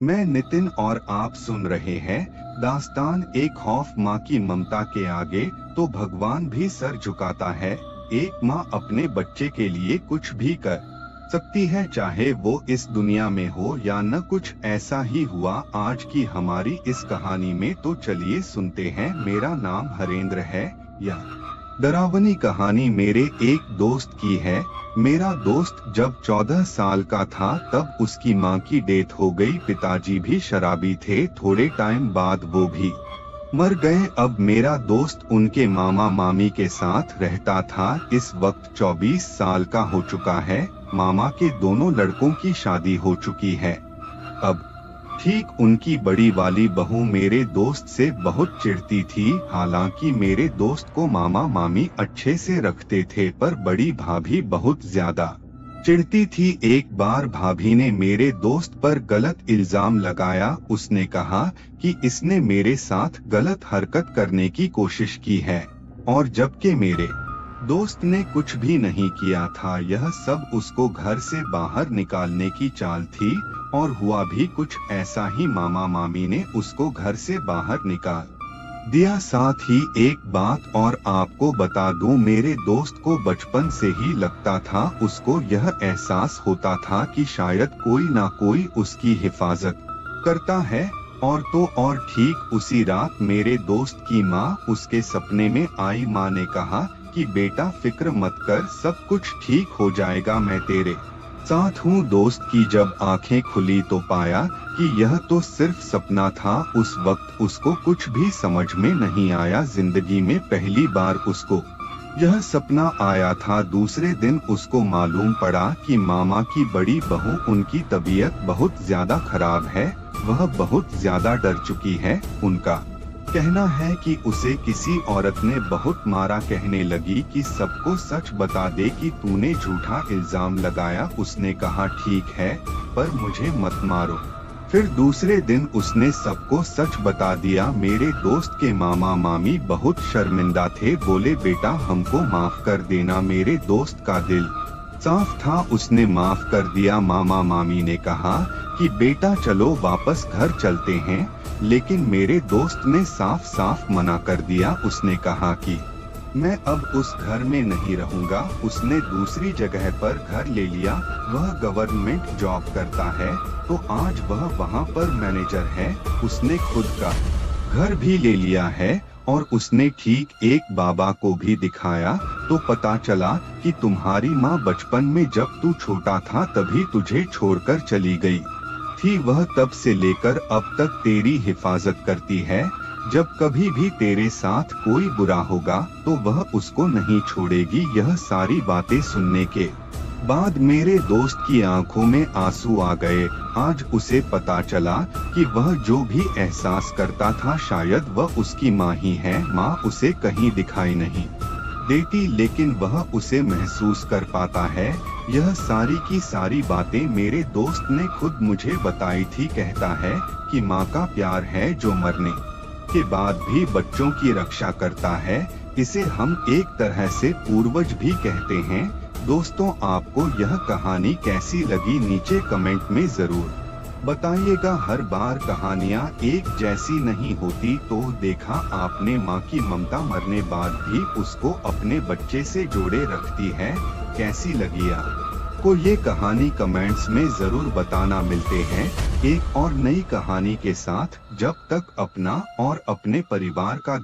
मैं नितिन और आप सुन रहे हैं दास्तान एक खौफ माँ की ममता के आगे तो भगवान भी सर झुकाता है। एक माँ अपने बच्चे के लिए कुछ भी कर सकती है, चाहे वो इस दुनिया में हो या न। कुछ ऐसा ही हुआ आज की हमारी इस कहानी में, तो चलिए सुनते हैं। मेरा नाम हरेंद्र है। यह डरावनी कहानी मेरे एक दोस्त की है। मेरा दोस्त जब 14 साल का था तब उसकी माँ की डेथ हो गई। पिताजी भी शराबी थे, थोड़े टाइम बाद वो भी मर गए। अब मेरा दोस्त उनके मामा मामी के साथ रहता था। इस वक्त 24 साल का हो चुका है। मामा के दोनों लड़कों की शादी हो चुकी है। अब ठीक उनकी बड़ी वाली बहू मेरे दोस्त से बहुत चिढ़ती थी। हालांकि मेरे दोस्त को मामा मामी अच्छे से रखते थे, पर बड़ी भाभी बहुत ज्यादा चिढ़ती थी। एक बार भाभी ने मेरे दोस्त पर गलत इल्जाम लगाया। उसने कहा कि इसने मेरे साथ गलत हरकत करने की कोशिश की है, और जबकि मेरे दोस्त ने कुछ भी नहीं किया था। यह सब उसको घर से बाहर निकालने की चाल थी, और हुआ भी कुछ ऐसा ही। मामा मामी ने उसको घर से बाहर निकाल दिया। साथ ही एक बात और आपको बता दूं, मेरे दोस्त को बचपन से ही लगता था, उसको यह एहसास होता था कि शायद कोई ना कोई उसकी हिफाजत करता है। और तो और ठीक उसी रात मेरे दोस्त की माँ उसके सपने में आई। माँ ने कहा कि बेटा फिक्र मत कर, सब कुछ ठीक हो जाएगा, मैं तेरे साथ हूँ। दोस्त की जब आंखें खुली तो पाया कि यह तो सिर्फ सपना था। उस वक्त उसको कुछ भी समझ में नहीं आया। जिंदगी में पहली बार उसको यह सपना आया था। दूसरे दिन उसको मालूम पड़ा कि मामा की बड़ी बहू, उनकी तबीयत बहुत ज्यादा खराब है। वह बहुत ज्यादा डर चुकी है। उनका कहना है कि उसे किसी औरत ने बहुत मारा। कहने लगी कि सबको सच बता दे कि तूने झूठा इल्जाम लगाया। उसने कहा ठीक है, पर मुझे मत मारो। फिर दूसरे दिन उसने सबको सच बता दिया। मेरे दोस्त के मामा मामी बहुत शर्मिंदा थे। बोले बेटा हमको माफ कर देना। मेरे दोस्त का दिल साफ था, उसने माफ कर दिया। मामा मामी ने कहा कि बेटा चलो वापस घर चलते हैं, लेकिन मेरे दोस्त ने साफ साफ मना कर दिया। उसने कहा कि मैं अब उस घर में नहीं रहूंगा। उसने दूसरी जगह पर घर ले लिया। वह गवर्नमेंट जॉब करता है, तो आज वह वहां पर मैनेजर है। उसने खुद का घर भी ले लिया है, और उसने ठीक एक बाबा को भी दिखाया। तो पता चला कि तुम्हारी माँ बचपन में जब तू छोटा था तभी तुझे छोड़कर चली गई थी। वह तब से लेकर अब तक तेरी हिफाजत करती है। जब कभी भी तेरे साथ कोई बुरा होगा तो वह उसको नहीं छोड़ेगी। यह सारी बातें सुनने के बाद मेरे दोस्त की आंखों में आंसू आ गए। आज उसे पता चला कि वह जो भी एहसास करता था शायद वह उसकी माँ ही है। माँ उसे कहीं दिखाई नहीं देती, लेकिन वह उसे महसूस कर पाता है। यह सारी की सारी बातें मेरे दोस्त ने खुद मुझे बताई थी। कहता है कि माँ का प्यार है जो मरने के बाद भी बच्चों की रक्षा करता है। इसे हम एक तरह से पूर्वज भी कहते हैं। दोस्तों, आपको यह कहानी कैसी लगी नीचे कमेंट में जरूर बताइएगा। हर बार कहानियाँ एक जैसी नहीं होती। तो देखा आपने, माँ की ममता मरने बाद भी उसको अपने बच्चे से जोड़े रखती है। कैसी लगी आपको ये कहानी कमेंट्स में जरूर बताना। मिलते हैं एक और नई कहानी के साथ। जब तक अपना और अपने परिवार का